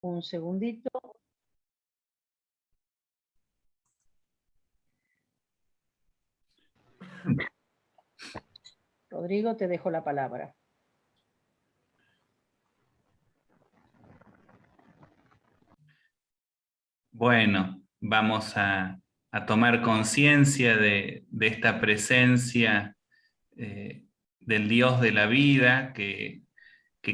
Un segundito. Rodrigo, te dejo la palabra. Bueno, vamos a tomar conciencia de esta presencia del Dios de la vida que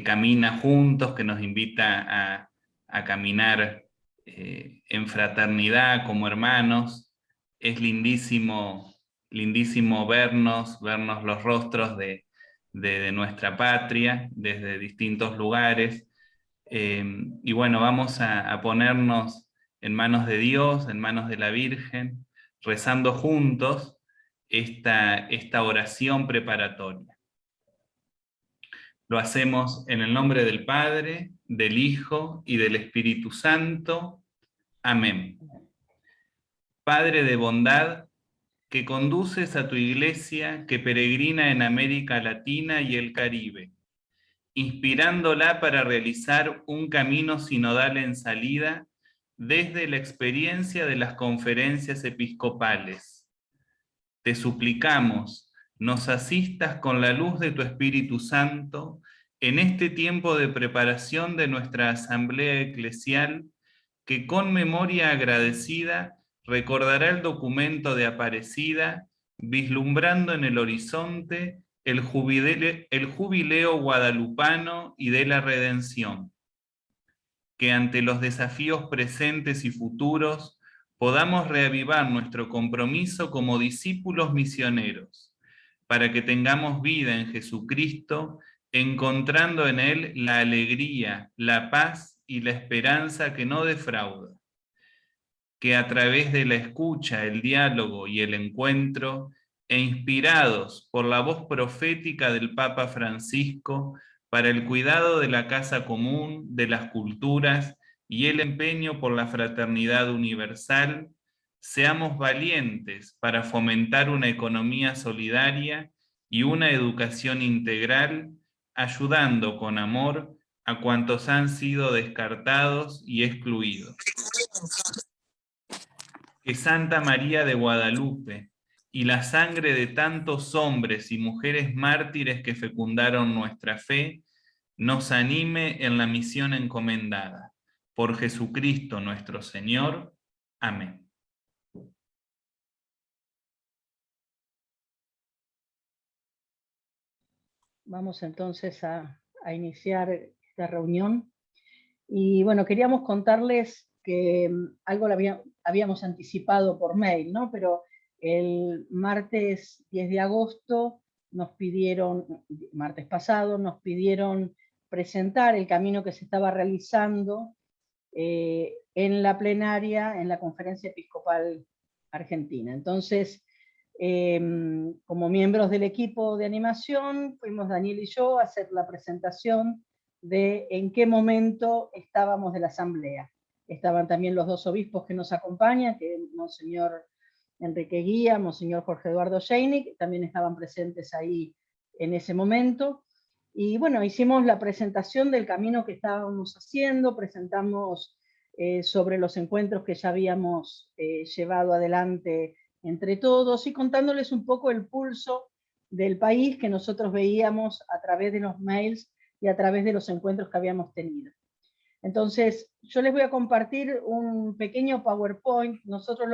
camina juntos, que nos invita a caminar en fraternidad como hermanos. Es lindísimo, lindísimo vernos los rostros de nuestra patria desde distintos lugares. Y bueno, vamos a ponernos en manos de Dios, en manos de la Virgen, rezando juntos esta oración preparatoria. Lo hacemos en el nombre del Padre, del Hijo y del Espíritu Santo. Amén. Padre de bondad, que conduces a tu iglesia que peregrina en América Latina y el Caribe, inspirándola para realizar un camino sinodal en salida desde la experiencia de las conferencias episcopales. Te suplicamos, nos asistas con la luz de tu Espíritu Santo en este tiempo de preparación de nuestra asamblea eclesial, que con memoria agradecida recordará el documento de Aparecida, vislumbrando en el horizonte el jubileo guadalupano y de la redención. Que ante los desafíos presentes y futuros podamos reavivar nuestro compromiso como discípulos misioneros, para que tengamos vida en Jesucristo, encontrando en Él la alegría, la paz y la esperanza que no defrauda. Que a través de la escucha, el diálogo y el encuentro, e inspirados por la voz profética del Papa Francisco para el cuidado de la casa común, de las culturas y el empeño por la fraternidad universal, seamos valientes para fomentar una economía solidaria y una educación integral, ayudando con amor a cuantos han sido descartados y excluidos. Que Santa María de Guadalupe y la sangre de tantos hombres y mujeres mártires que fecundaron nuestra fe nos anime en la misión encomendada. Por Jesucristo nuestro Señor. Amén. Vamos entonces a iniciar esta reunión. Y bueno, queríamos contarles que algo lo habíamos anticipado por mail, ¿no? Pero el martes 10 de agosto nos pidieron, martes pasado, nos pidieron presentar el camino que se estaba realizando en la plenaria, en la Conferencia Episcopal Argentina. Entonces, como miembros del equipo de animación, fuimos Daniel y yo a hacer la presentación de en qué momento estábamos de la asamblea. Estaban también los dos obispos que nos acompañan, que Monseñor Enrique Guía, Monseñor Jorge Eduardo Sheinick, también estaban presentes ahí en ese momento. Y bueno, hicimos la presentación del camino que estábamos haciendo, presentamos sobre los encuentros que ya habíamos llevado adelante entre todos y contándoles un poco el pulso del país que nosotros veíamos a través de los mails y a través de los encuentros que habíamos tenido. Entonces, yo les voy a compartir un pequeño PowerPoint. Nosotros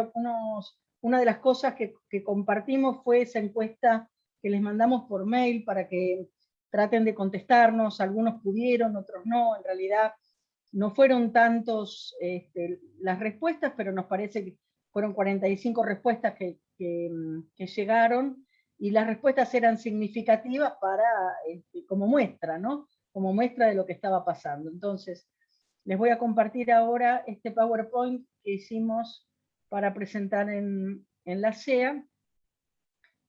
una de las cosas que compartimos fue esa encuesta que les mandamos por mail para que traten de contestarnos. Algunos pudieron, otros no. En realidad no fueron tantos las respuestas, pero nos parece que fueron 45 respuestas que llegaron, y las respuestas eran significativas para, como muestra, ¿no? Como muestra de lo que estaba pasando. Entonces, les voy a compartir ahora este PowerPoint que hicimos para presentar en la SEA,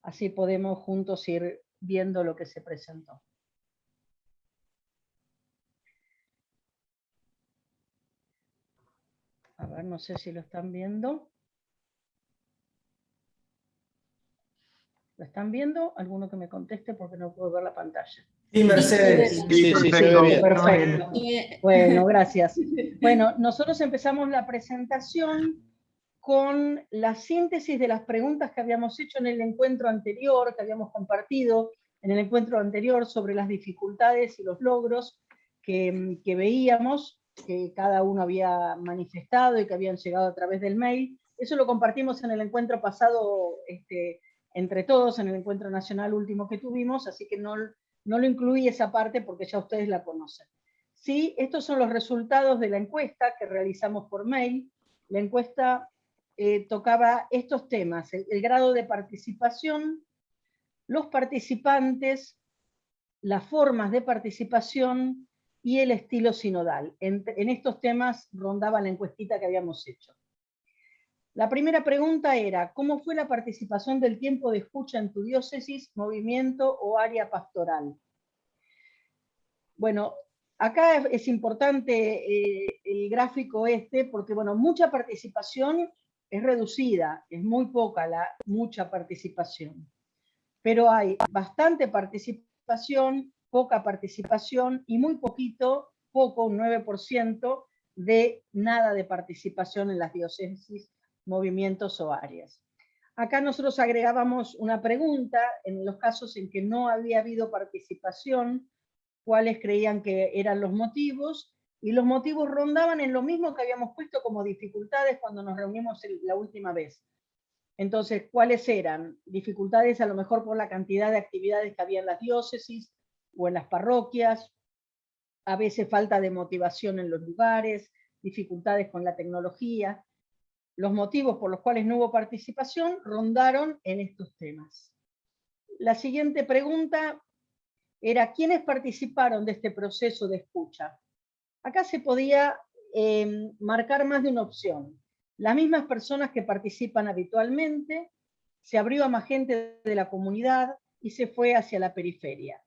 así podemos juntos ir viendo lo que se presentó. A ver, no sé si lo están viendo. ¿Lo están viendo? ¿Alguno que me conteste porque no puedo ver la pantalla? Sí, Mercedes. Sí, se ve bien. Perfecto. Bueno, gracias. Bueno, nosotros empezamos la presentación con la síntesis de las preguntas que habíamos hecho en el encuentro anterior, que habíamos compartido en el encuentro anterior sobre las dificultades y los logros que veíamos, que cada uno había manifestado y que habían llegado a través del mail. Eso lo compartimos en el encuentro pasado entre todos, en el encuentro nacional último que tuvimos, así que no lo incluí esa parte porque ya ustedes la conocen. Sí, estos son los resultados de la encuesta que realizamos por mail. La encuesta tocaba estos temas: el grado de participación, los participantes, las formas de participación y el estilo sinodal. En estos temas rondaba la encuestita que habíamos hecho. La primera pregunta era: ¿cómo fue la participación del tiempo de escucha en tu diócesis, movimiento o área pastoral? Bueno, acá es importante el gráfico porque, bueno, mucha participación es reducida, es muy poca mucha participación. Pero hay bastante participación, poca participación y muy poco, un 9%, de nada de participación en las diócesis, movimientos o áreas. Acá nosotros agregábamos una pregunta en los casos en que no había habido participación, cuáles creían que eran los motivos, y los motivos rondaban en lo mismo que habíamos puesto como dificultades cuando nos reunimos la última vez. Entonces, ¿cuáles eran? Dificultades a lo mejor por la cantidad de actividades que había en las diócesis o en las parroquias, a veces falta de motivación en los lugares, dificultades con la tecnología. Los motivos por los cuales no hubo participación rondaron en estos temas. La siguiente pregunta era: ¿quiénes participaron de este proceso de escucha? Acá se podía marcar más de una opción. Las mismas personas que participan habitualmente, se abrió a más gente de la comunidad y se fue hacia la periferia.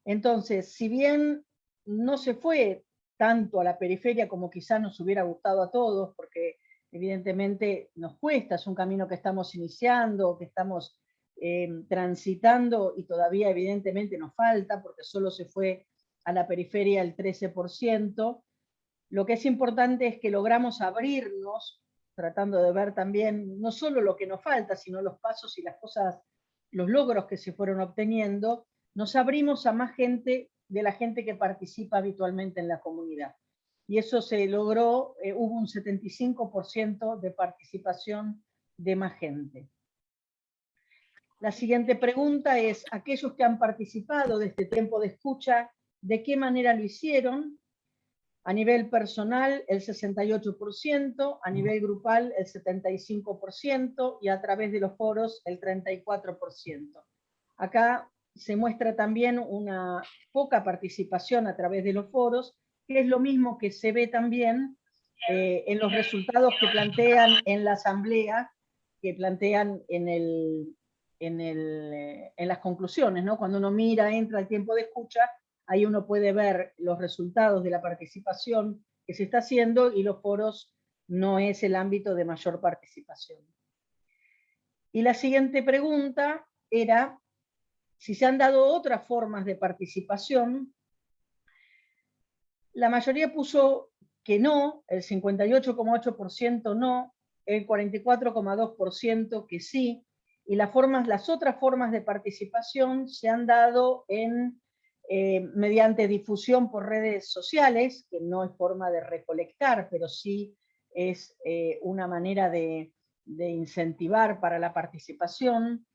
Entonces, si bien no se fue tanto a la periferia como quizás nos hubiera gustado a todos, porque evidentemente nos cuesta, es un camino que estamos iniciando, que estamos transitando y todavía evidentemente nos falta, porque solo se fue a la periferia el 13%, lo que es importante es que logramos abrirnos, tratando de ver también no solo lo que nos falta, sino los pasos y las cosas, los logros que se fueron obteniendo. Nos abrimos a más gente de la gente que participa habitualmente en la comunidad. Y eso se logró, hubo un 75% de participación de más gente. La siguiente pregunta es: aquellos que han participado de este tiempo de escucha, ¿de qué manera lo hicieron? A nivel personal, el 68%, a nivel grupal, el 75%, y a través de los foros, el 34%. Acá se muestra también una poca participación a través de los foros, que es lo mismo que se ve también en los resultados que plantean en la asamblea, que plantean en las conclusiones, ¿no? Cuando uno mira, entra al tiempo de escucha, ahí uno puede ver los resultados de la participación que se está haciendo, y los foros no es el ámbito de mayor participación. Y la siguiente pregunta era si se han dado otras formas de participación. La mayoría puso que no, el 58,8% no, el 44,2% que sí, y las otras formas de participación se han dado mediante difusión por redes sociales, que no es forma de recolectar, pero sí es una manera de incentivar para la participación.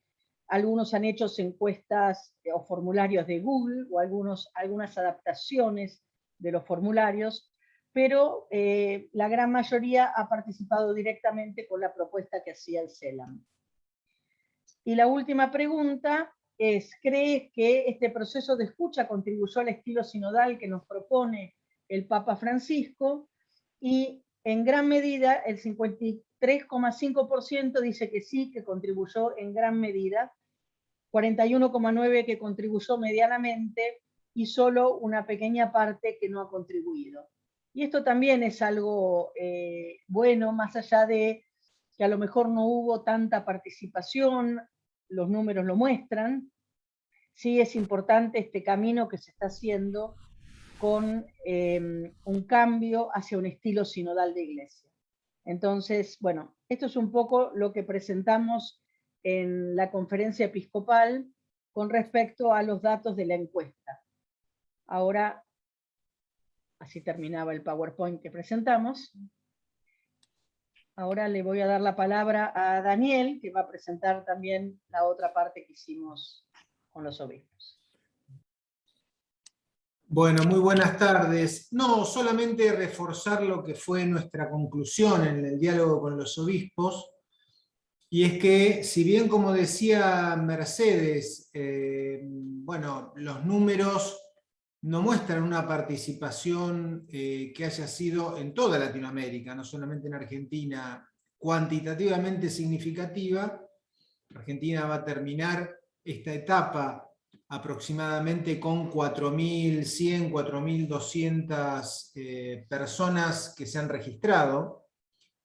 Algunos han hecho encuestas o formularios de Google, o algunas adaptaciones de los formularios, pero la gran mayoría ha participado directamente con la propuesta que hacía el CELAM. Y la última pregunta es: ¿crees que este proceso de escucha contribuyó al estilo sinodal que nos propone el Papa Francisco? Y en gran medida, el 53,5% dice que sí, que contribuyó en gran medida, 41,9% que contribuyó medianamente, y solo una pequeña parte que no ha contribuido. Y esto también es algo bueno, más allá de que a lo mejor no hubo tanta participación. los números lo muestran. Sí es importante este camino que se está haciendo con un cambio hacia un estilo sinodal de iglesia. Entonces, bueno, esto es un poco lo que presentamos en la conferencia episcopal con respecto a los datos de la encuesta. Ahora, así terminaba el PowerPoint que presentamos. Ahora le voy a dar la palabra a Daniel, que va a presentar también la otra parte que hicimos con los obispos. Bueno, muy buenas tardes. No, solamente reforzar lo que fue nuestra conclusión en el diálogo con los obispos, y es que, si bien, como decía Mercedes, bueno, los números no muestran una participación que haya sido en toda Latinoamérica, no solamente en Argentina, cuantitativamente significativa. Argentina va a terminar esta etapa aproximadamente con 4.100, 4.200 personas que se han registrado.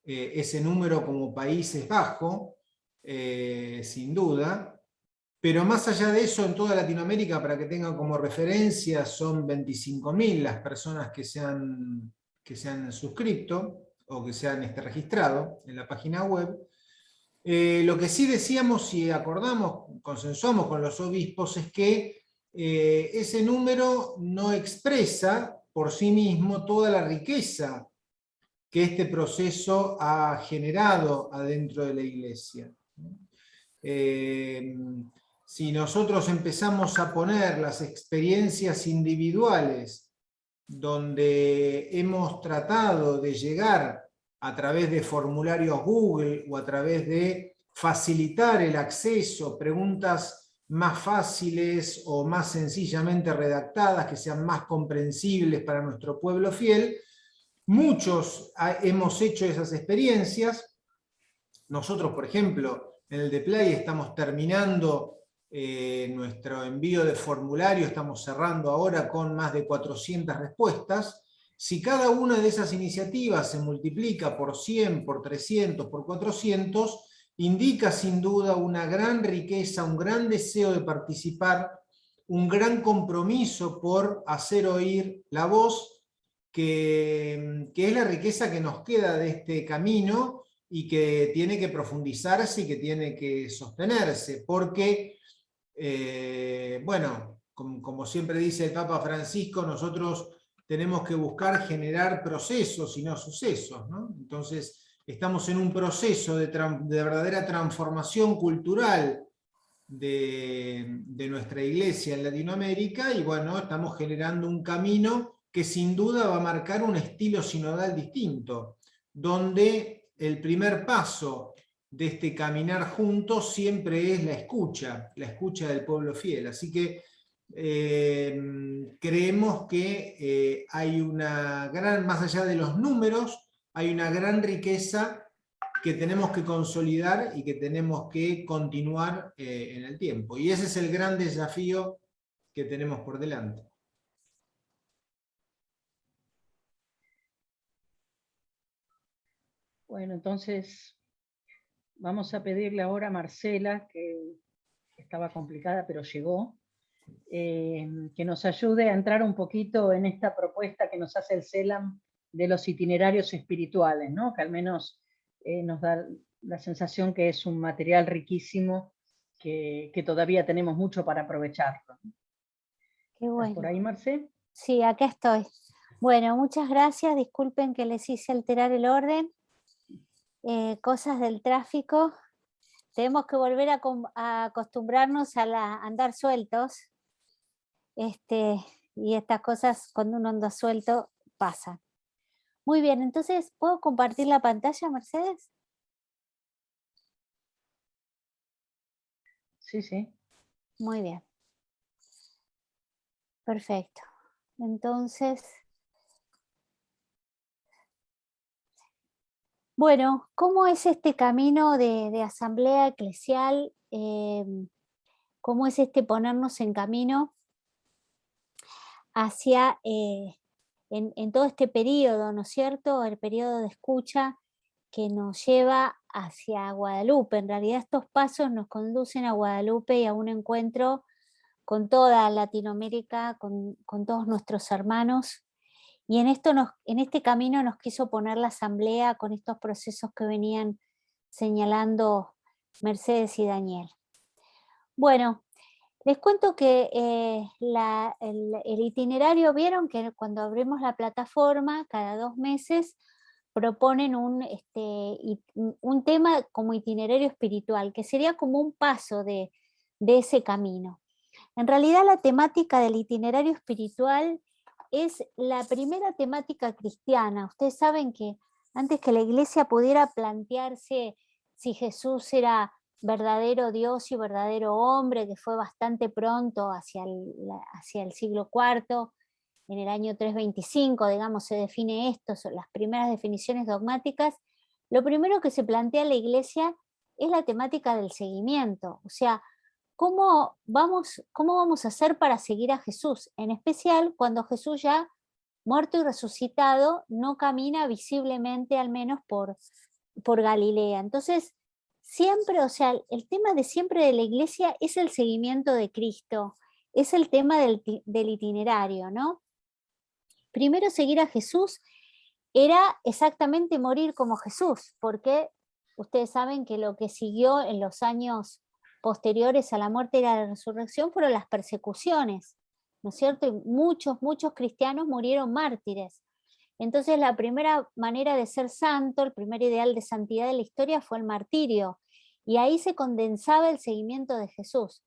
Ese número como país es bajo, sin duda, pero más allá de eso, en toda Latinoamérica, para que tengan como referencia, son 25.000 las personas que se han suscrito o que se han registrado en la página web. Lo que sí decíamos y acordamos, consensuamos con los obispos, es que ese número no expresa por sí mismo toda la riqueza que este proceso ha generado adentro de la Iglesia. Si nosotros empezamos a poner las experiencias individuales donde hemos tratado de llegar a través de formularios Google o a través de facilitar el acceso, preguntas más fáciles o más sencillamente redactadas, que sean más comprensibles para nuestro pueblo fiel, muchos hemos hecho esas experiencias. Nosotros, por ejemplo, en el Depplay estamos terminando nuestro envío de formulario, estamos cerrando ahora con más de 400 respuestas. Si cada una de esas iniciativas se multiplica por 100, por 300, por 400, indica sin duda una gran riqueza, un gran deseo de participar, un gran compromiso por hacer oír la voz, que es la riqueza que nos queda de este camino y que tiene que profundizarse y que tiene que sostenerse, porque, bueno, como siempre dice el Papa Francisco, nosotros tenemos que buscar generar procesos y no sucesos, ¿no? Entonces, estamos en un proceso de verdadera transformación cultural de nuestra iglesia en Latinoamérica, y bueno, estamos generando un camino que sin duda va a marcar un estilo sinodal distinto, donde el primer paso de este caminar juntos siempre es la escucha del pueblo fiel. Así que creemos que hay una gran, más allá de los números, hay una gran riqueza que tenemos que consolidar y que tenemos que continuar en el tiempo. Y ese es el gran desafío que tenemos por delante. Bueno, entonces vamos a pedirle ahora a Marcela, que estaba complicada pero llegó, que nos ayude a entrar un poquito en esta propuesta que nos hace el CELAM de los itinerarios espirituales, ¿no? Que al menos nos da la sensación que es un material riquísimo que todavía tenemos mucho para aprovecharlo. Qué bueno. ¿Estás por ahí, Marce? Sí, acá estoy. Bueno, muchas gracias. Disculpen que les hice alterar el orden. Cosas del tráfico. Tenemos que volver a acostumbrarnos a andar sueltos. Y estas cosas, cuando uno anda suelto, pasan. Muy bien, entonces, ¿puedo compartir la pantalla, Mercedes? Sí, sí. Muy bien. Perfecto. Entonces, bueno, ¿cómo es este camino de asamblea eclesial? ¿Cómo es ponernos en camino hacia, en todo este periodo, ¿no es cierto? El periodo de escucha que nos lleva hacia Guadalupe. En realidad estos pasos nos conducen a Guadalupe y a un encuentro con toda Latinoamérica, con todos nuestros hermanos. Y en este camino nos quiso poner la asamblea con estos procesos que venían señalando Mercedes y Daniel. Bueno, les cuento que el itinerario, vieron que cuando abrimos la plataforma, cada 2 meses proponen un tema como itinerario espiritual, que sería como un paso de ese camino. En realidad la temática del itinerario espiritual es la primera temática cristiana. Ustedes saben que antes que la Iglesia pudiera plantearse si Jesús era verdadero Dios y verdadero hombre, que fue bastante pronto hacia el siglo IV, en el año 325, digamos, se define esto, son las primeras definiciones dogmáticas. Lo primero que se plantea en la Iglesia es la temática del seguimiento, o sea, ¿cómo vamos a hacer para seguir a Jesús? En especial cuando Jesús ya muerto y resucitado no camina visiblemente, al menos por Galilea. Entonces, siempre, o sea, el tema de siempre de la Iglesia es el seguimiento de Cristo, es el tema del itinerario, ¿no? Primero, seguir a Jesús era exactamente morir como Jesús, porque ustedes saben que lo que siguió en los años posteriores a la muerte y la resurrección fueron las persecuciones, ¿no es cierto? Y muchos cristianos murieron mártires. Entonces la primera manera de ser santo, el primer ideal de santidad de la historia fue el martirio, y ahí se condensaba el seguimiento de Jesús.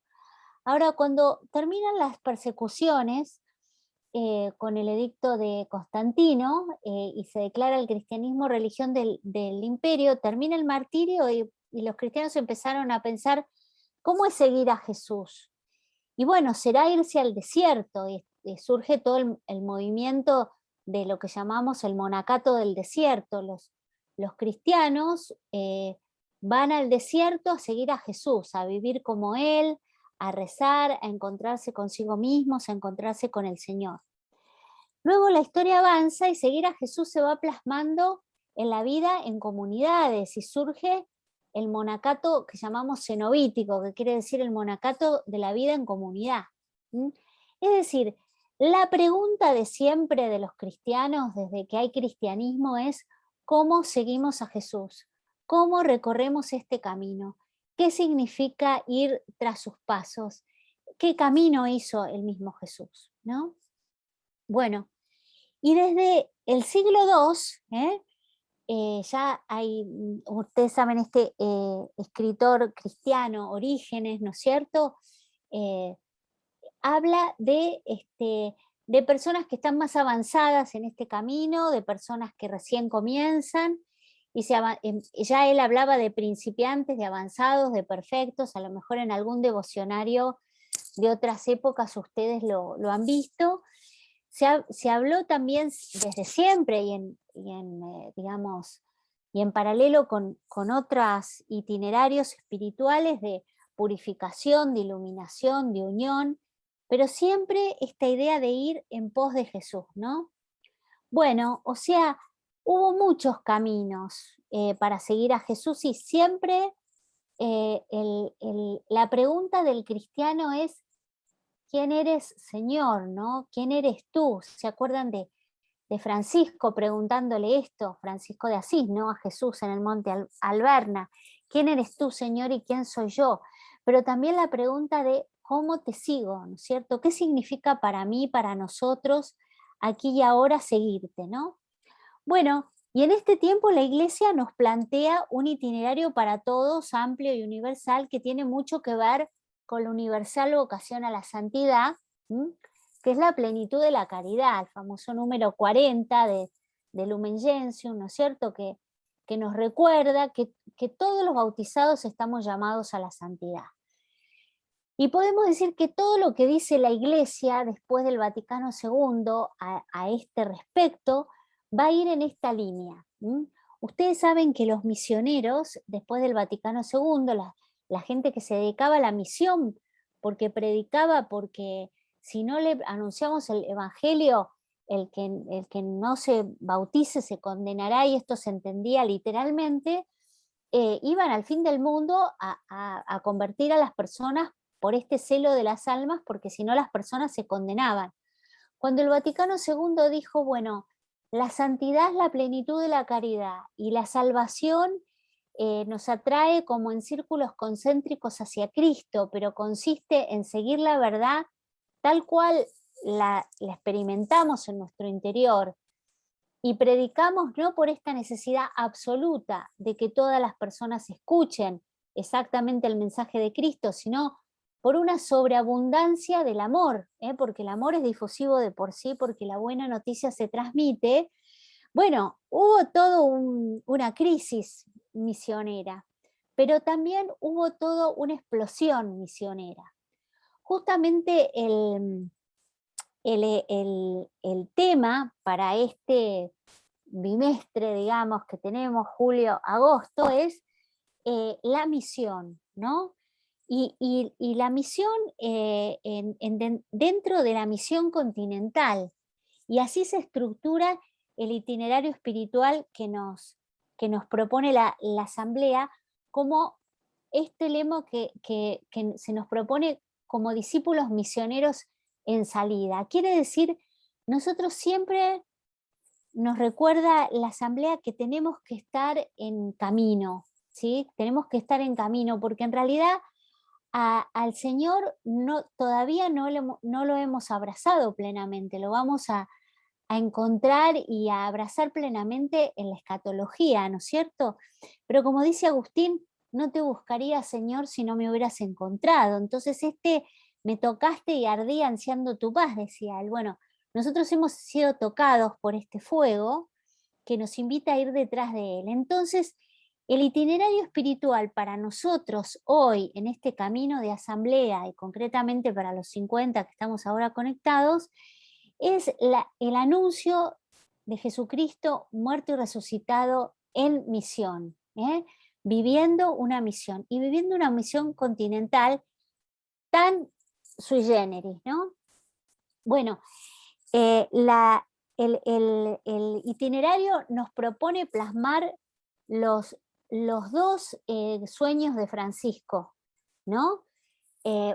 Ahora, cuando terminan las persecuciones, con el edicto de Constantino, y se declara el cristianismo religión del imperio, termina el martirio y los cristianos empezaron a pensar, ¿cómo es seguir a Jesús? Y bueno, será irse al desierto, y surge todo el movimiento de lo que llamamos el monacato del desierto. Los cristianos van al desierto a seguir a Jesús, a vivir como Él, a rezar, a encontrarse consigo mismos, a encontrarse con el Señor. Luego la historia avanza y seguir a Jesús se va plasmando en la vida en comunidades, y surge el monacato que llamamos cenobítico, que quiere decir el monacato de la vida en comunidad. Es decir, la pregunta de siempre de los cristianos, desde que hay cristianismo, es ¿cómo seguimos a Jesús? ¿Cómo recorremos este camino? ¿Qué significa ir tras sus pasos? ¿Qué camino hizo el mismo Jesús? ¿No? Bueno, y desde el siglo II, ya hay, ustedes saben, este escritor cristiano, Orígenes, ¿no es cierto? Habla de personas que están más avanzadas en este camino, de personas que recién comienzan, y ya él hablaba de principiantes, de avanzados, de perfectos. A lo mejor en algún devocionario de otras épocas ustedes lo han visto. Se habló también desde siempre y en paralelo con otros itinerarios espirituales de purificación, de iluminación, de unión, pero siempre esta idea de ir en pos de Jesús, ¿no? Bueno, o sea, hubo muchos caminos para seguir a Jesús, y siempre la pregunta del cristiano es: ¿quién eres, Señor? ¿No? ¿Quién eres tú? ¿Se acuerdan de Francisco preguntándole esto, Francisco de Asís, ¿no? A Jesús en el monte Alberna? ¿Quién eres tú, Señor, y quién soy yo? Pero también la pregunta de ¿cómo te sigo? ¿No es cierto? ¿Qué significa para mí, para nosotros, aquí y ahora seguirte, ¿no? Bueno, y en este tiempo la Iglesia nos plantea un itinerario para todos, amplio y universal, que tiene mucho que ver con la universal vocación a la santidad, que es la plenitud de la caridad, el famoso número 40 de Lumen Gentium, ¿no es cierto?, que nos recuerda que todos los bautizados estamos llamados a la santidad. Y podemos decir que todo lo que dice la Iglesia después del Vaticano II a este respecto va a ir en esta línea. Ustedes saben que los misioneros, después del Vaticano II, la gente que se dedicaba a la misión, porque predicaba, porque si no le anunciamos el Evangelio el que no se bautice se condenará, y esto se entendía literalmente, iban al fin del mundo a convertir a las personas por este celo de las almas, porque si no las personas se condenaban. Cuando el Vaticano II dijo, bueno, la santidad es la plenitud de la caridad y la salvación nos atrae como en círculos concéntricos hacia Cristo, pero consiste en seguir la verdad tal cual la experimentamos en nuestro interior, y predicamos no por esta necesidad absoluta de que todas las personas escuchen exactamente el mensaje de Cristo, sino por una sobreabundancia del amor, porque el amor es difusivo de por sí, porque la buena noticia se transmite. Bueno, hubo toda una crisis misionera, pero también hubo toda una explosión misionera. Justamente el tema para este bimestre, digamos, que tenemos julio-agosto es la misión, ¿no? Y la misión dentro de la misión continental. Y así se estructura el itinerario espiritual que nos propone la Asamblea, como este lema que se nos propone como discípulos misioneros en salida. Quiere decir, nosotros siempre nos recuerda la Asamblea que tenemos que estar en camino, ¿sí? Tenemos que estar en camino, porque en realidad al Señor todavía no lo hemos abrazado plenamente, lo vamos a encontrar y a abrazar plenamente en la escatología, ¿no es cierto? Pero como dice Agustín, no te buscaría, Señor, si no me hubieras encontrado. Entonces me tocaste y ardí ansiando tu paz, decía él. Bueno, nosotros hemos sido tocados por este fuego que nos invita a ir detrás de él. Entonces, el itinerario espiritual para nosotros hoy, en este camino de asamblea, y concretamente para los 50 que estamos ahora conectados, es el anuncio de Jesucristo muerto y resucitado en misión, viviendo una misión, y viviendo una misión continental tan sui generis, ¿no? Bueno, el itinerario nos propone plasmar los dos sueños de Francisco, ¿no?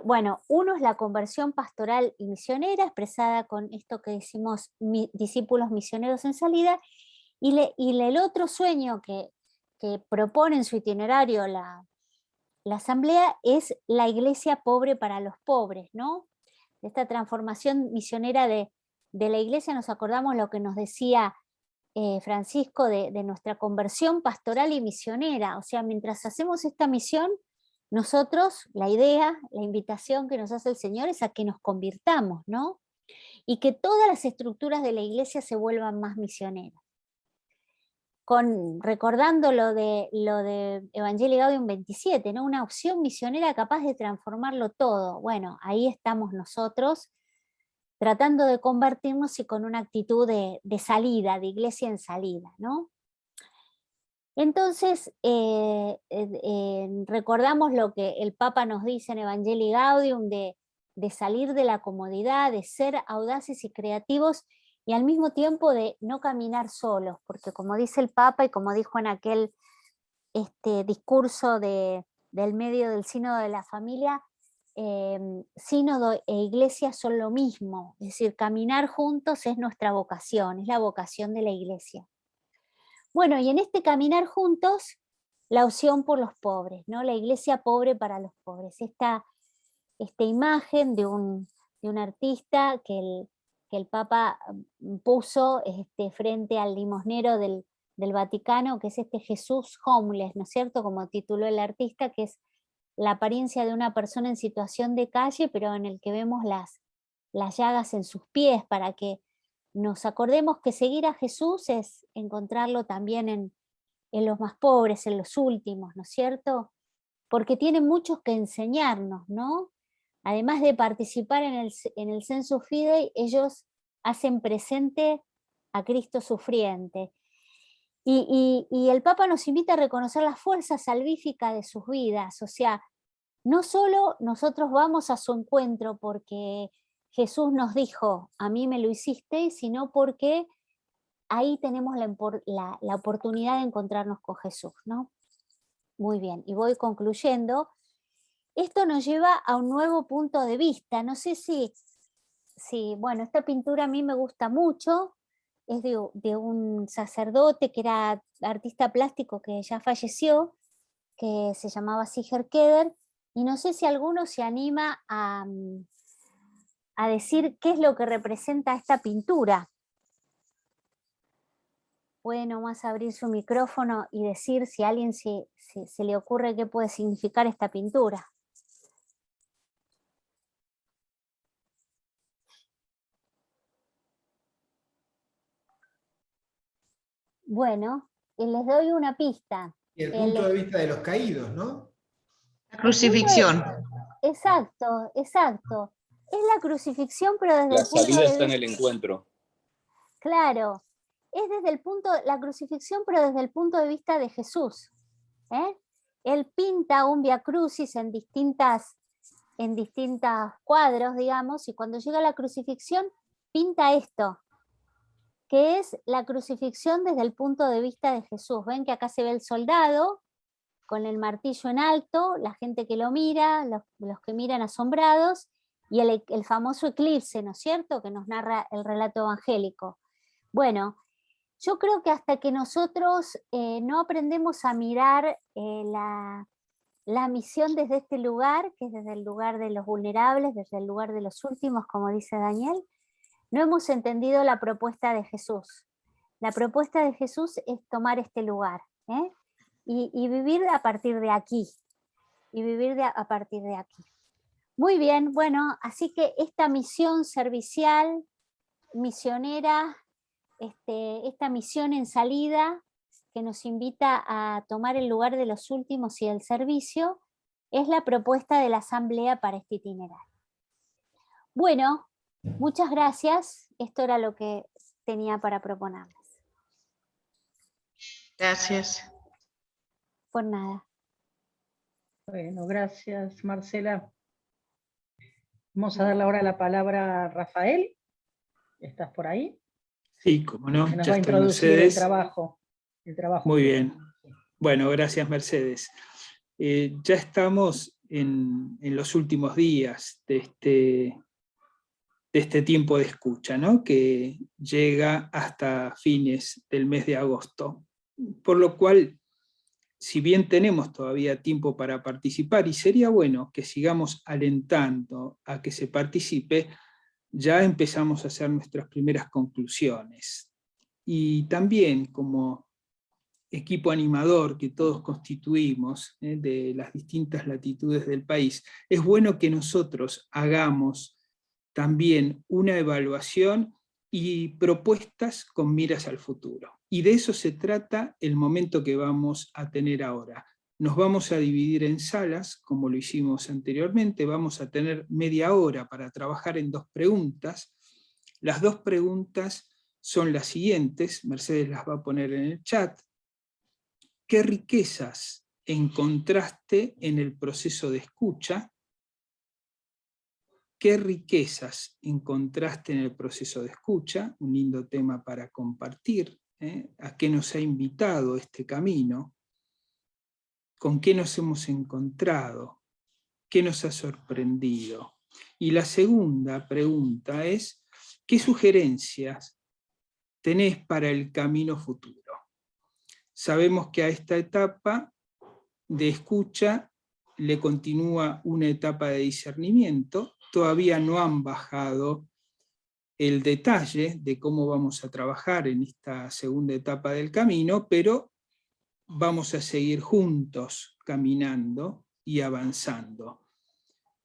Bueno, uno es la conversión pastoral y misionera, expresada con esto que decimos discípulos misioneros en salida, y el otro sueño que propone en su itinerario la Asamblea es la iglesia pobre para los pobres, ¿no? Esta transformación misionera de la iglesia, nos acordamos lo que nos decía Francisco de nuestra conversión pastoral y misionera. O sea, mientras hacemos esta misión, nosotros, la idea, la invitación que nos hace el Señor es a que nos convirtamos, ¿no? Y que todas las estructuras de la iglesia se vuelvan más misioneras. Recordando lo de Evangelii Gaudium 27, ¿no? Una opción misionera capaz de transformarlo todo. Bueno, ahí estamos nosotros, tratando de convertirnos y con una actitud de salida, de iglesia en salida, ¿no? Entonces, recordamos lo que el Papa nos dice en Evangelii Gaudium de salir de la comodidad, de ser audaces y creativos, y al mismo tiempo de no caminar solos, porque como dice el Papa y como dijo en aquel discurso del medio del sínodo de la familia, sínodo e iglesia son lo mismo, es decir, caminar juntos es nuestra vocación, es la vocación de la iglesia. Bueno, y en este caminar juntos, la opción por los pobres, ¿no? La iglesia pobre para los pobres. Esta imagen de un artista que el Papa puso frente al limosnero del Vaticano, que es Jesús homeless, ¿no es cierto? Como tituló el artista, que es la apariencia de una persona en situación de calle, pero en el que vemos las llagas en sus pies, para que nos acordemos que seguir a Jesús es encontrarlo también en los más pobres, en los últimos, ¿no es cierto? Porque tiene muchos que enseñarnos, ¿no? Además de participar en el Sensus Fidei, ellos hacen presente a Cristo sufriente. Y el Papa nos invita a reconocer la fuerza salvífica de sus vidas, o sea, no solo nosotros vamos a su encuentro porque Jesús nos dijo, a mí me lo hiciste, sino porque ahí tenemos la oportunidad de encontrarnos con Jesús, ¿no? Muy bien, y voy concluyendo. Esto nos lleva a un nuevo punto de vista. No sé si bueno, esta pintura a mí me gusta mucho, es de un sacerdote que era artista plástico que ya falleció, que se llamaba Sicher Keder, y no sé si alguno se anima a decir qué es lo que representa esta pintura. Puede nomás abrir su micrófono y decir si a alguien se le ocurre qué puede significar esta pintura. Bueno, les doy una pista. Y el punto de vista de los caídos, ¿no? La crucifixión. Exacto, exacto. Es la crucifixión, pero desde La el punto salida de está en vista... el encuentro. Claro, es desde el punto, la crucifixión, pero desde el punto de vista de Jesús. Él pinta un Via Crucis en distintos cuadros, digamos, y cuando llega a la crucifixión, pinta esto, que es la crucifixión desde el punto de vista de Jesús. Ven que acá se ve el soldado con el martillo en alto, la gente que lo mira, los que miran asombrados, y el famoso eclipse, ¿no es cierto?, que nos narra el relato evangélico. Bueno, yo creo que hasta que nosotros no aprendemos a mirar la misión desde este lugar, que es desde el lugar de los vulnerables, desde el lugar de los últimos, como dice Daniel, no hemos entendido la propuesta de Jesús. La propuesta de Jesús es tomar este lugar, y vivir a partir de aquí, a partir de aquí. Muy bien, bueno, así que esta misión servicial, misionera, esta misión en salida, que nos invita a tomar el lugar de los últimos y el servicio, es la propuesta de la Asamblea para este itinerario. Bueno, muchas gracias. Esto era lo que tenía para proponerles. Gracias. Por nada. Bueno, gracias, Marcela. Vamos a darle ahora la palabra a Rafael. ¿Estás por ahí? Sí, como no, Que nos ya va a estoy, introducir Mercedes. el trabajo. Muy bien. Bueno, gracias, Mercedes. Ya estamos en los últimos días de este tiempo de escucha, ¿no?, que llega hasta fines del mes de agosto. Por lo cual, si bien tenemos todavía tiempo para participar, y sería bueno que sigamos alentando a que se participe, ya empezamos a hacer nuestras primeras conclusiones. Y también como equipo animador que todos constituimos, de las distintas latitudes del país, es bueno que nosotros hagamos también una evaluación y propuestas con miras al futuro. Y de eso se trata el momento que vamos a tener ahora. Nos vamos a dividir en salas, como lo hicimos anteriormente, vamos a tener media hora para trabajar en 2 preguntas. Las 2 preguntas son las siguientes, Mercedes las va a poner en el chat. ¿Qué riquezas encontraste en el proceso de escucha? ¿Qué riquezas encontraste en el proceso de escucha? Un lindo tema para compartir. ¿A qué nos ha invitado este camino? ¿Con qué nos hemos encontrado? ¿Qué nos ha sorprendido? Y la segunda pregunta es, ¿qué sugerencias tenés para el camino futuro? Sabemos que a esta etapa de escucha le continúa una etapa de discernimiento. Todavía no han bajado el detalle de cómo vamos a trabajar en esta segunda etapa del camino, pero vamos a seguir juntos caminando y avanzando.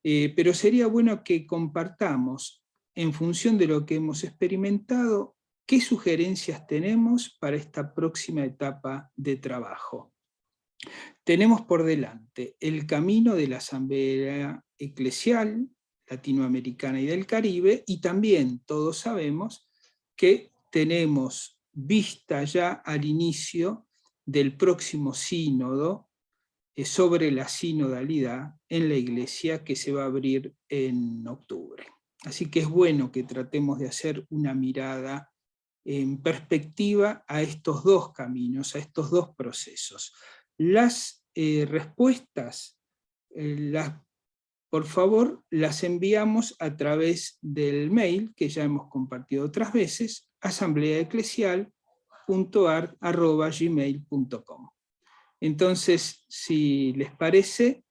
Pero sería bueno que compartamos, en función de lo que hemos experimentado, qué sugerencias tenemos para esta próxima etapa de trabajo. Tenemos por delante el camino de la Asamblea Eclesial Latinoamericana y del Caribe, y también todos sabemos que tenemos vista ya al inicio del próximo sínodo sobre la sinodalidad en la Iglesia, que se va a abrir en octubre. Así que es bueno que tratemos de hacer una mirada en perspectiva a estos dos caminos, a estos dos procesos. Las respuestas, por favor, las enviamos a través del mail que ya hemos compartido otras veces, asambleaeclesial.ar@gmail.com. Entonces, si les parece,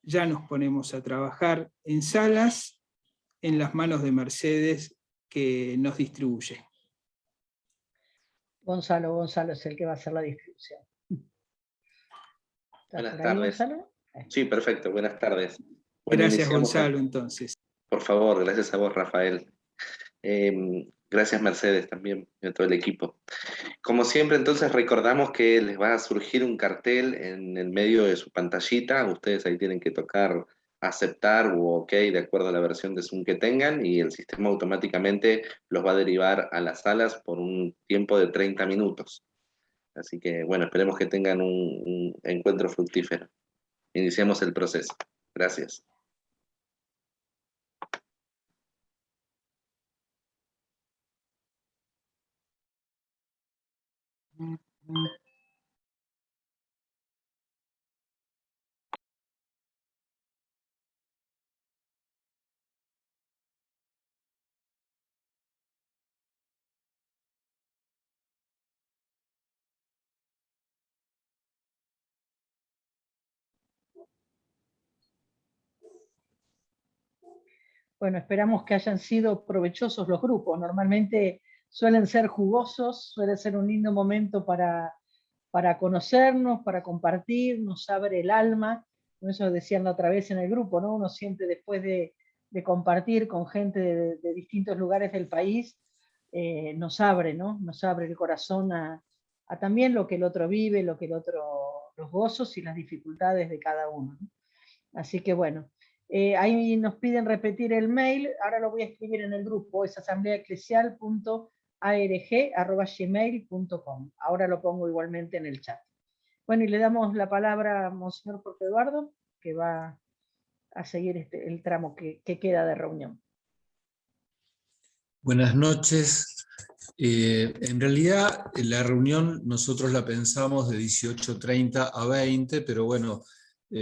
ya nos ponemos a trabajar en salas, en las manos de Mercedes, que nos distribuye. Gonzalo es el que va a hacer la distribución. Buenas por ahí, tardes. Gonzalo? Sí, perfecto, buenas tardes. Bueno, Gracias, iniciamos Gonzalo, entonces. Por favor, gracias a vos, Rafael. Gracias, Mercedes, también, y a todo el equipo. Como siempre, entonces, recordamos que les va a surgir un cartel en el medio de su pantallita. Ustedes ahí tienen que tocar aceptar u OK de acuerdo a la versión de Zoom que tengan, y el sistema automáticamente los va a derivar a las salas por un tiempo de 30 minutos. Así que, bueno, esperemos que tengan un encuentro fructífero. Iniciamos el proceso. Gracias. Bueno, esperamos que hayan sido provechosos los grupos. Normalmente suelen ser jugosos, suele ser un lindo momento para conocernos, para compartir, nos abre el alma. Eso decían la otra vez en el grupo, ¿no? Uno siempre después de compartir con gente de distintos lugares del país, nos abre, ¿no? Nos abre el corazón a también lo que el otro vive, lo que el otro, los gozos y las dificultades de cada uno, ¿no? Así que bueno, ahí nos piden repetir el mail, ahora lo voy a escribir en el grupo, es asambleaeclesial.arg@gmail.com. Ahora lo pongo igualmente en el chat. Bueno, y le damos la palabra a Monseñor Jorge Eduardo, que va a seguir el tramo que queda de reunión. Buenas noches. En realidad la reunión nosotros la pensamos de 18:30 a 20, pero bueno,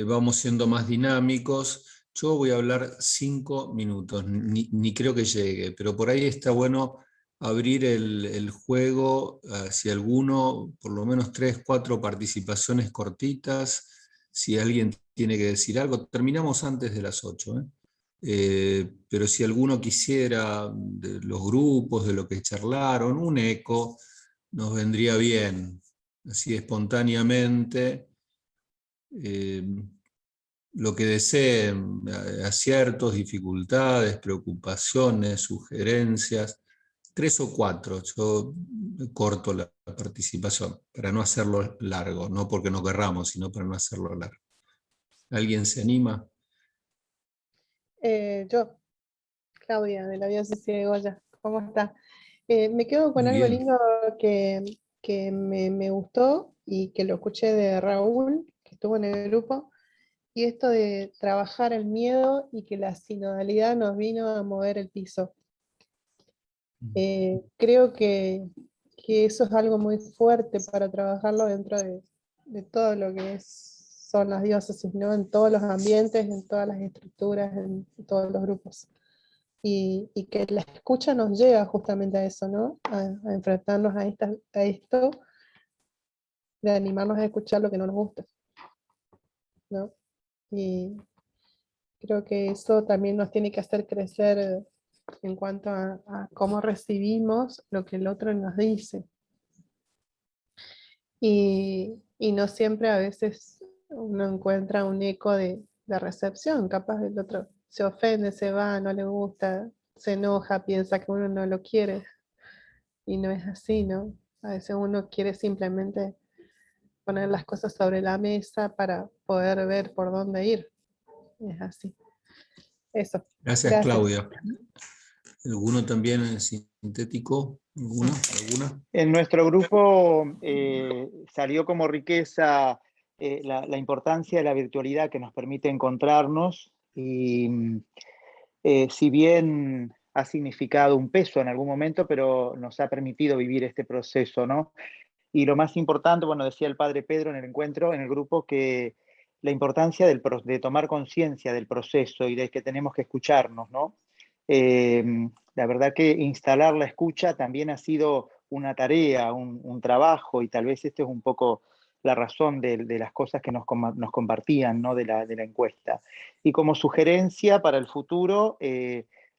vamos siendo más dinámicos. Yo voy a hablar 5 minutos, ni creo que llegue, pero por ahí está bueno abrir el juego hacia alguno, por lo menos 3, 4 participaciones cortitas. Si alguien tiene que decir algo, terminamos antes de las 8, pero si alguno quisiera, de los grupos, de lo que charlaron, un eco, nos vendría bien, así espontáneamente, lo que deseen, aciertos, dificultades, preocupaciones, sugerencias, 3 o 4, yo corto la participación, para no hacerlo largo, no porque no querramos, sino para no hacerlo largo. ¿Alguien se anima? Yo, Claudia, de la diócesis de Goya. ¿Cómo está? Me quedo con Muy algo bien. lindo que me gustó y que lo escuché de Raúl, que estuvo en el grupo, y esto de trabajar el miedo y que la sinodalidad nos vino a mover el piso. Creo que eso es algo muy fuerte para trabajarlo dentro de todo lo que son las diócesis, ¿no? En todos los ambientes, en todas las estructuras, en todos los grupos. Y que la escucha nos lleva justamente a eso, ¿no? A enfrentarnos a esto, de animarnos a escuchar lo que no nos gusta, ¿no? Y creo que eso también nos tiene que hacer crecer en cuanto a cómo recibimos lo que el otro nos dice. Y no siempre, a veces uno encuentra un eco de recepción, capaz el otro se ofende, se va, no le gusta, se enoja, piensa que uno no lo quiere, y no es así, ¿no? A veces uno quiere simplemente poner las cosas sobre la mesa para poder ver por dónde ir. Es así. Eso. Gracias, Gracias. Claudia. ¿Alguno también sintético? ¿Alguna? En nuestro grupo salió como riqueza la importancia de la virtualidad que nos permite encontrarnos, y si bien ha significado un peso en algún momento, pero nos ha permitido vivir este proceso, ¿no? Y lo más importante, bueno, decía el padre Pedro en el encuentro, en el grupo, que la importancia de tomar conciencia del proceso y de que tenemos que escucharnos, ¿no? La verdad que instalar la escucha también ha sido una tarea, un trabajo, y tal vez esto es un poco la razón de las cosas que nos compartían, ¿no? de la encuesta. Y como sugerencia para el futuro,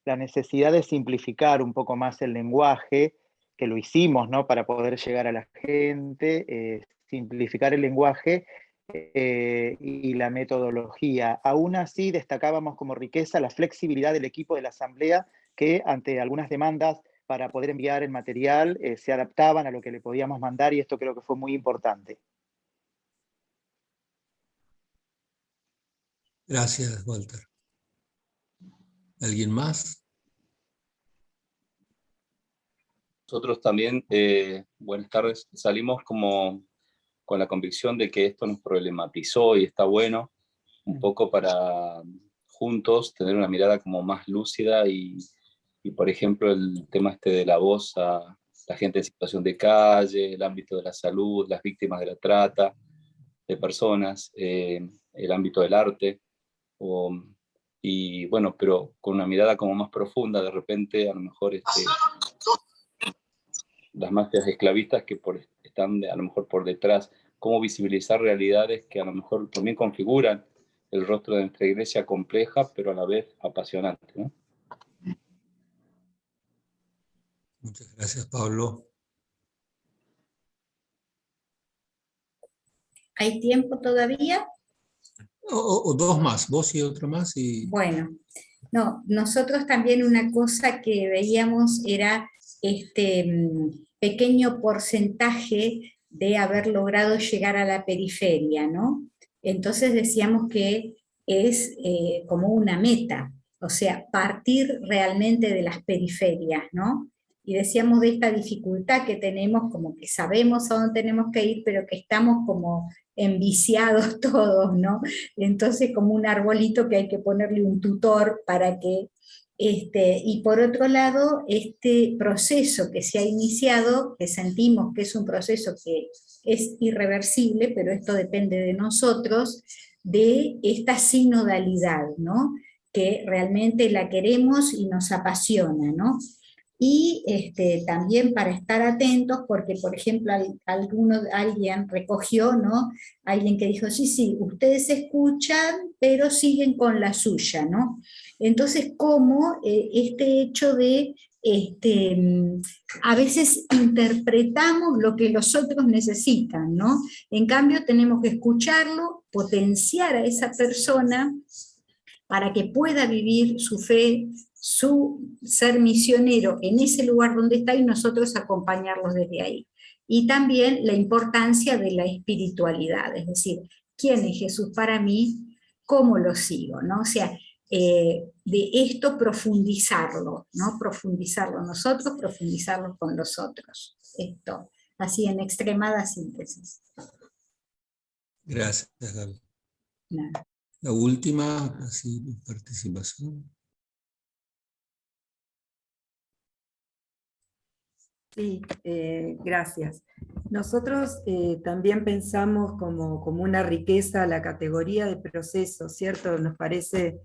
la necesidad de simplificar un poco más el lenguaje, que lo hicimos, ¿no? Para poder llegar a la gente, simplificar el lenguaje y la metodología. Aún así, destacábamos como riqueza la flexibilidad del equipo de la Asamblea, que ante algunas demandas para poder enviar el material se adaptaban a lo que le podíamos mandar, y esto creo que fue muy importante. Gracias, Walter. ¿Alguien más? Nosotros también, buenas tardes, salimos como con la convicción de que esto nos problematizó y está bueno, un poco para juntos tener una mirada como más lúcida y por ejemplo, el tema este de la voz a la gente en situación de calle, el ámbito de la salud, las víctimas de la trata de personas, el ámbito del arte, y bueno, pero con una mirada como más profunda, de repente a lo mejor las mafias esclavistas que están a lo mejor por detrás, cómo visibilizar realidades que a lo mejor también configuran el rostro de nuestra iglesia compleja, pero a la vez apasionante, ¿no? Muchas gracias, Pablo. ¿Hay tiempo todavía? O dos más, vos y otro más. Bueno, no, nosotros también una cosa que veíamos era pequeño porcentaje de haber logrado llegar a la periferia, ¿no? Entonces decíamos que es como una meta, o sea, partir realmente de las periferias, ¿no? Y decíamos de esta dificultad que tenemos, como que sabemos a dónde tenemos que ir, pero que estamos como enviciados todos, ¿no? Entonces como un arbolito que hay que ponerle un tutor para que... y por otro lado, este proceso que se ha iniciado, que sentimos que es un proceso que es irreversible, pero esto depende de nosotros, de esta sinodalidad, ¿no? Que realmente la queremos y nos apasiona, ¿no? Y también para estar atentos, porque por ejemplo alguien recogió, ¿no? Alguien que dijo, sí, sí, ustedes escuchan, pero siguen con la suya, ¿no? Entonces, ¿cómo este hecho de, a veces interpretamos lo que los otros necesitan, ¿no? En cambio, tenemos que escucharlo, potenciar a esa persona para que pueda vivir su fe, su ser misionero en ese lugar donde está y nosotros acompañarlos desde ahí. Y también la importancia de la espiritualidad, es decir, ¿quién es Jesús para mí? ¿Cómo lo sigo? ¿No? O sea, de esto profundizarlo, ¿no? Profundizarlo nosotros, profundizarlo con los otros. Esto, así en extremada síntesis. Gracias, Gaby. Nada. La última, así, participación. Sí, gracias. Nosotros también pensamos como una riqueza la categoría de proceso, ¿cierto? Nos parece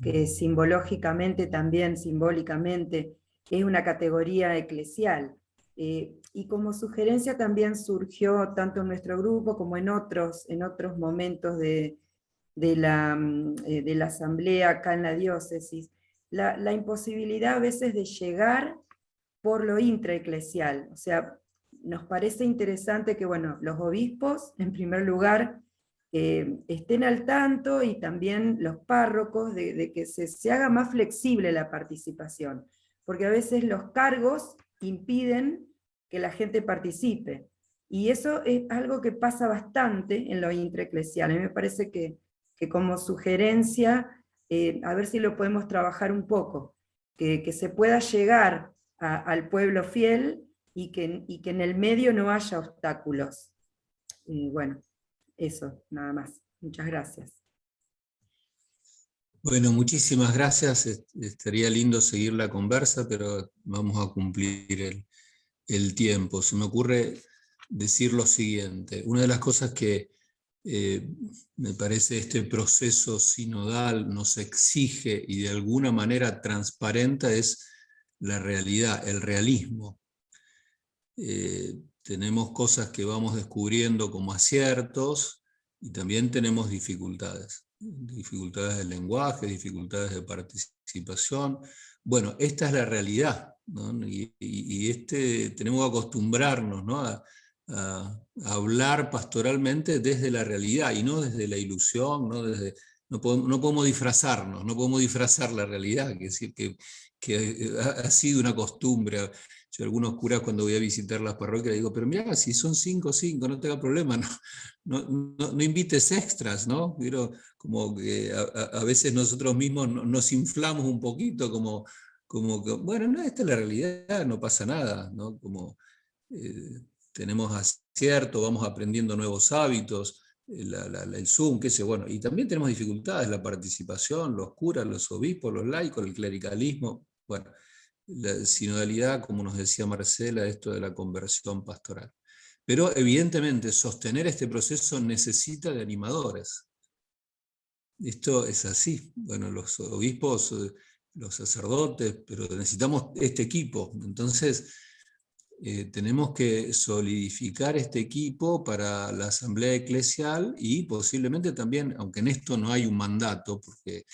que simbológicamente, también simbólicamente, es una categoría eclesial. Y como sugerencia también surgió tanto en nuestro grupo como en otros momentos de la asamblea acá en la diócesis, la imposibilidad a veces de llegar por lo intraeclesial. O sea, nos parece interesante que, bueno, los obispos, en primer lugar, estén al tanto, y también los párrocos, de que se haga más flexible la participación, porque a veces los cargos impiden que la gente participe, y eso es algo que pasa bastante en lo intraeclesial. A mí me parece que como sugerencia, a ver si lo podemos trabajar un poco, que se pueda llegar al pueblo fiel, y que en el medio no haya obstáculos. Y bueno, eso, nada más. Muchas gracias. Bueno, muchísimas gracias. Estaría lindo seguir la conversa, pero vamos a cumplir el tiempo. Se me ocurre decir lo siguiente. Una de las cosas que me parece este proceso sinodal nos exige y de alguna manera transparenta es la realidad, el realismo. Tenemos cosas que vamos descubriendo como aciertos y también tenemos dificultades del lenguaje, dificultades de participación. Bueno, esta es la realidad, ¿no? Y tenemos que acostumbrarnos, ¿no? a hablar pastoralmente desde la realidad y no desde la ilusión, no podemos disfrazarnos, no podemos disfrazar la realidad, que ha sido una costumbre. Yo a algunos curas cuando voy a visitar las parroquias digo, pero mira, si son 5, no tenga problema, no invites extras, ¿no? Pero como que a veces nosotros mismos nos inflamos un poquito, como que, bueno, no, esta es la realidad, no pasa nada, ¿no? Como tenemos acierto, vamos aprendiendo nuevos hábitos, el Zoom, qué sé, bueno, y también tenemos dificultades, la participación, los curas, los obispos, los laicos, el clericalismo, bueno, la sinodalidad, como nos decía Marcela, esto de la conversión pastoral. Pero evidentemente sostener este proceso necesita de animadores. Esto es así. Bueno, los obispos, los sacerdotes, pero necesitamos este equipo. Entonces, tenemos que solidificar este equipo para la asamblea eclesial y posiblemente también, aunque en esto no hay un mandato, porque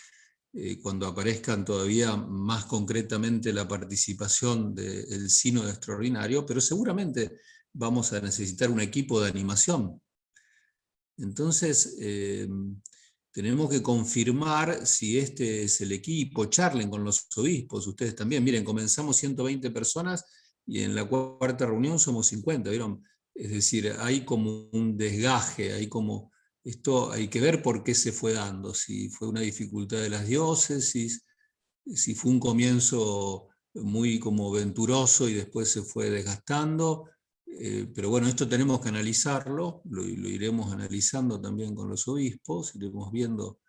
cuando aparezcan todavía más concretamente la participación del sínodo extraordinario, pero seguramente vamos a necesitar un equipo de animación. Entonces, tenemos que confirmar si este es el equipo, charlen con los obispos, ustedes también. Miren, comenzamos 120 personas y en la cuarta reunión somos 50, ¿vieron? Es decir, hay como un desgaje, esto hay que ver por qué se fue dando, si fue una dificultad de las diócesis, si fue un comienzo muy como venturoso y después se fue desgastando, pero bueno, esto tenemos que analizarlo, lo iremos analizando también con los obispos, iremos viendo,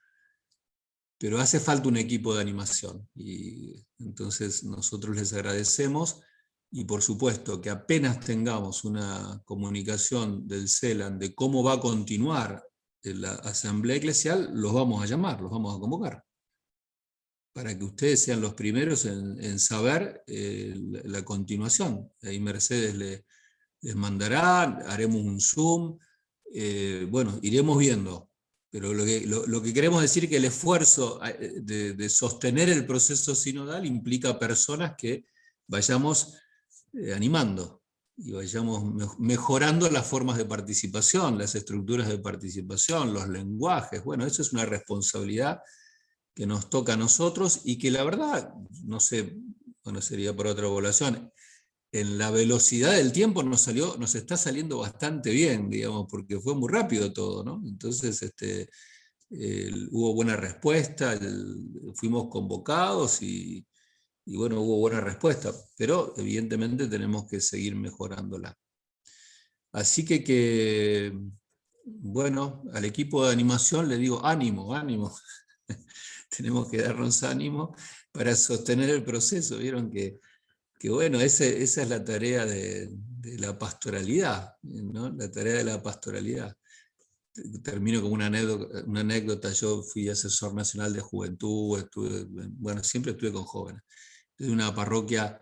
pero hace falta un equipo de animación y entonces nosotros les agradecemos y por supuesto que apenas tengamos una comunicación del CELAN de cómo va a continuar la asamblea eclesial, los vamos a llamar, los vamos a convocar, para que ustedes sean los primeros en saber la continuación. Ahí Mercedes les mandará, haremos un Zoom, bueno, iremos viendo, pero lo que queremos decir es que el esfuerzo de sostener el proceso sinodal implica personas que vayamos animando y vayamos mejorando las formas de participación, las estructuras de participación, los lenguajes. Bueno, eso es una responsabilidad que nos toca a nosotros y que la verdad, no sé, bueno, sería para otra población, en la velocidad del tiempo nos está saliendo bastante bien, digamos, porque fue muy rápido todo, ¿no? Entonces hubo buena respuesta, fuimos convocados y bueno, hubo buena respuesta, pero evidentemente tenemos que seguir mejorándola. Así que bueno, al equipo de animación le digo ánimo, ánimo. Tenemos que darnos ánimo para sostener el proceso. Vieron que bueno, esa es la tarea de la pastoralidad, ¿no? La tarea de la pastoralidad. Termino con una anécdota. Yo fui asesor nacional de juventud, siempre estuve con jóvenes. De una parroquia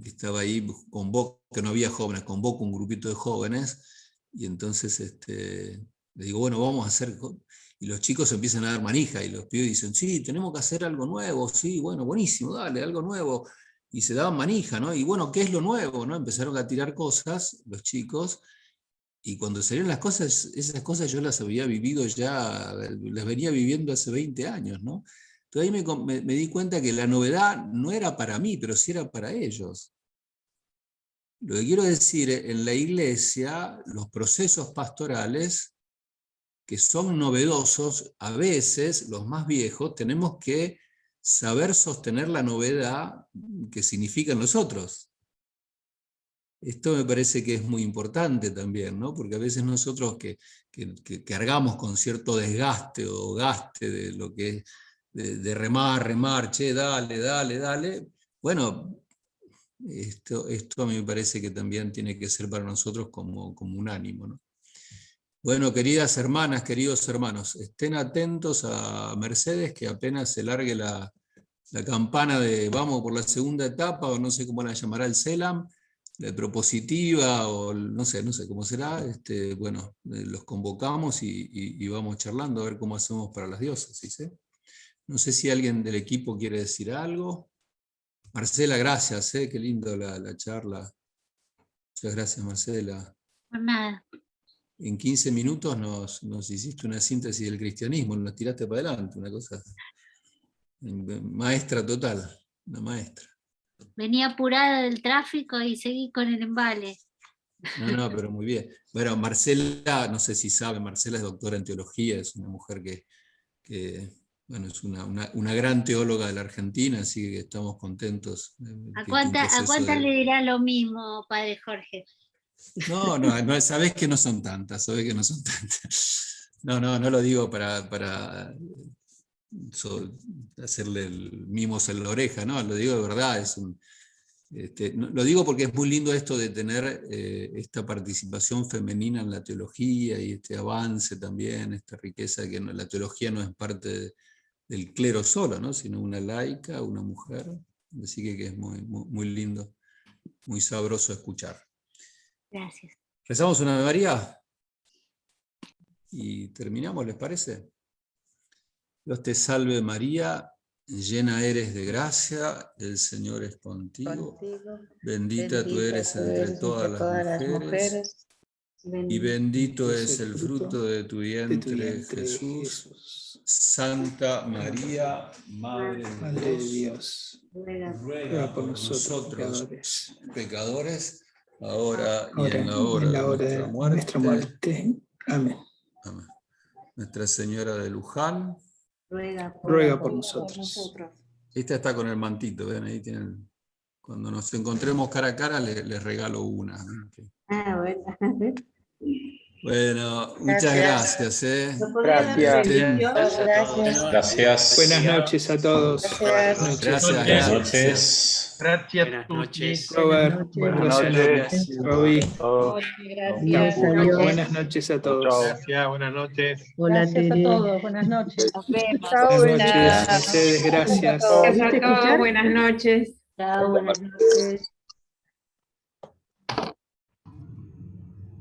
que estaba ahí, que no había jóvenes, convoco un grupito de jóvenes, y entonces le digo, bueno, vamos a hacer... Y los chicos empiezan a dar manija, y los pibes dicen, sí, tenemos que hacer algo nuevo, sí, bueno, buenísimo, dale, algo nuevo. Y se daban manija, ¿no? Y bueno, ¿qué es lo nuevo? ¿No? Empezaron a tirar cosas, los chicos, y cuando salieron las cosas, esas cosas yo las había vivido ya, las venía viviendo hace 20 años, ¿no? Entonces ahí me di cuenta que la novedad no era para mí, pero sí era para ellos. Lo que quiero decir, en la iglesia, los procesos pastorales, que son novedosos, a veces, los más viejos, tenemos que saber sostener la novedad que significan los otros. Esto me parece que es muy importante también, ¿no? Porque a veces nosotros que cargamos con cierto desgaste o gaste de lo que de remar, che, dale. Bueno, esto a mí me parece que también tiene que ser para nosotros como un ánimo, ¿no? Bueno, queridas hermanas, queridos hermanos, estén atentos a Mercedes, que apenas se largue la campana de vamos por la segunda etapa, o no sé cómo la llamará el CELAM, de propositiva, o no sé cómo será. Bueno, los convocamos y vamos charlando a ver cómo hacemos para las diócesis, ¿sí? No sé si alguien del equipo quiere decir algo. Marcela, gracias, qué lindo la charla. Muchas gracias, Marcela. Por nada. En 15 minutos nos hiciste una síntesis del cristianismo, nos tiraste para adelante, una cosa maestra total, una maestra. Venía apurada del tráfico y seguí con el embale. No, pero muy bien. Bueno, Marcela, no sé si sabe, Marcela es doctora en teología, es una mujer que bueno, es una gran teóloga de la Argentina, así que estamos contentos. ¿A cuántas le dirá lo mismo, padre Jorge? No, sabés que no son tantas, No lo digo para hacerle mimos en la oreja, no, lo digo de verdad, lo digo porque es muy lindo esto de tener esta participación femenina en la teología y este avance también, esta riqueza que la teología no es parte del clero solo, ¿no? Sino una laica, una mujer, así que es muy, muy, muy lindo, muy sabroso escuchar. Gracias. ¿Rezamos una Ave María? Y terminamos, ¿les parece? Dios te salve María, llena eres de gracia, el Señor es contigo. Bendita tú eres entre todas las mujeres, y bendito es el fruto de tu vientre, Jesús. Santa María, Madre de Dios, ruega por nosotros pecadores, ahora y en la hora de nuestra muerte. Amén. Nuestra Señora de Luján, ruega por nosotros. Esta está con el mantito, ven, ahí tienen. Cuando nos encontremos cara a cara les regalo una. Bueno. Bueno, muchas gracias. Gracias. Buenas noches a todos. Gracias. Buenas noches. Robert, buenas noches. Roby. Buenas noches a todos. Gracias, buenas noches. Gracias a todos, buenas noches. Buenas noches, Mercedes, gracias. Gracias a todos, buenas noches. Chao, buenas noches.